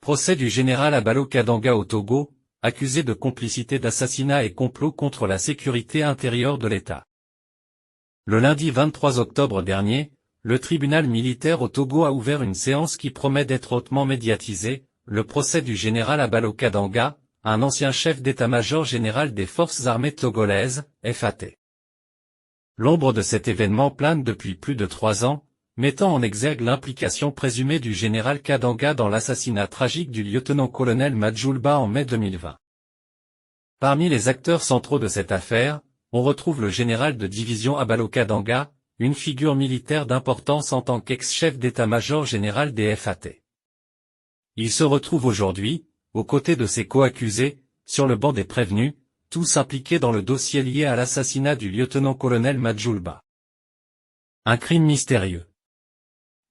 Procès du général Abalo Kadanga au Togo, accusé de complicité d'assassinat et complot contre la sécurité intérieure de l'État. Le lundi 23 octobre dernier, le tribunal militaire au Togo a ouvert une séance qui promet d'être hautement médiatisée, le procès du général Abalo Kadanga, un ancien chef d'état-major général des forces armées togolaises, FAT. L'ombre de cet événement plane depuis plus de 3 ans, mettant en exergue l'implication présumée du général Kadanga dans l'assassinat tragique du lieutenant-colonel Madjoulba en mai 2020. Parmi les acteurs centraux de cette affaire, on retrouve le général de division Abalo Kadanga, une figure militaire d'importance en tant qu'ex-chef d'état-major général des FAT. Il se retrouve aujourd'hui, aux côtés de ses co-accusés, sur le banc des prévenus, tous impliqués dans le dossier lié à l'assassinat du lieutenant-colonel Madjoulba. Un crime mystérieux.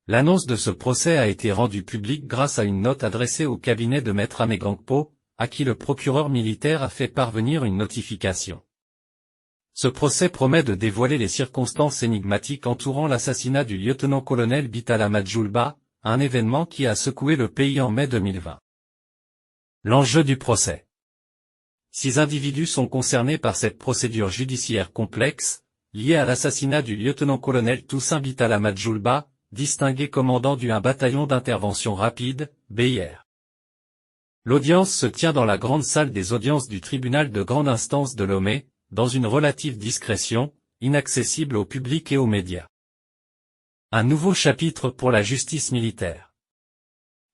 L'annonce de ce procès a été rendue publique grâce à une note adressée au cabinet de Maître Amegangpo, à qui le procureur militaire a fait parvenir une notification. Ce procès promet de dévoiler les circonstances énigmatiques entourant l'assassinat du lieutenant-colonel Bitala Madjoulba, un événement qui a secoué le pays en mai 2020. L'enjeu du procès. 6 individus sont concernés par cette procédure judiciaire complexe, liée à l'assassinat du lieutenant-colonel Toussaint Bitala Madjoulba, distingué commandant du 1 bataillon d'intervention rapide, BIR. L'audience se tient dans la grande salle des audiences du tribunal de grande instance de Lomé, dans une relative discrétion, inaccessible au public et aux médias. Un nouveau chapitre pour la justice militaire.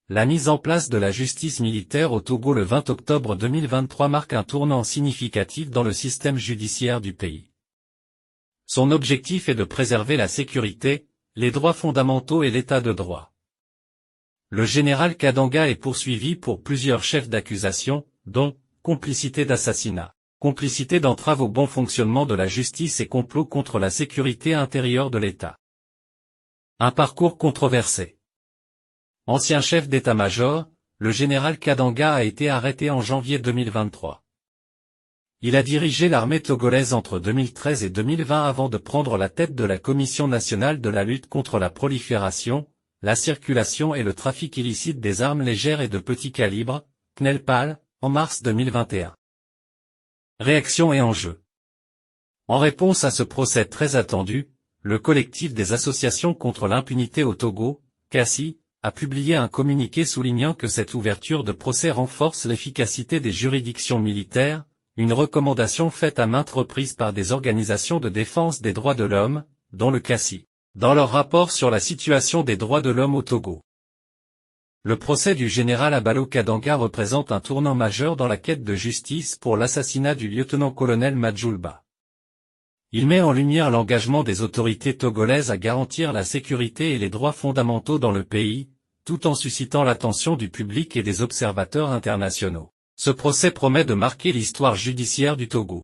La mise en place de la justice militaire au Togo le 20 octobre 2023 marque un tournant significatif dans le système judiciaire du pays. Son objectif est de préserver la sécurité, les droits fondamentaux et l'état de droit. Le général Kadanga est poursuivi pour plusieurs chefs d'accusation, dont complicité d'assassinat, complicité d'entrave au bon fonctionnement de la justice et complot contre la sécurité intérieure de l'État. Un parcours controversé. Ancien chef d'état-major, le général Kadanga a été arrêté en janvier 2023. Il a dirigé l'armée togolaise entre 2013 et 2020 avant de prendre la tête de la Commission nationale de la lutte contre la prolifération, la circulation et le trafic illicite des armes légères et de petit calibre, CNELPAL, en mars 2021. Réaction et enjeux. En réponse à ce procès très attendu, le collectif des associations contre l'impunité au Togo, CACI, a publié un communiqué soulignant que cette ouverture de procès renforce l'efficacité des juridictions militaires, une recommandation faite à maintes reprises par des organisations de défense des droits de l'homme, dont le CACI, dans leur rapport sur la situation des droits de l'homme au Togo. Le procès du général Abalo Kadanga représente un tournant majeur dans la quête de justice pour l'assassinat du lieutenant-colonel Madjoulba. Il met en lumière l'engagement des autorités togolaises à garantir la sécurité et les droits fondamentaux dans le pays, tout en suscitant l'attention du public et des observateurs internationaux. Ce procès promet de marquer l'histoire judiciaire du Togo.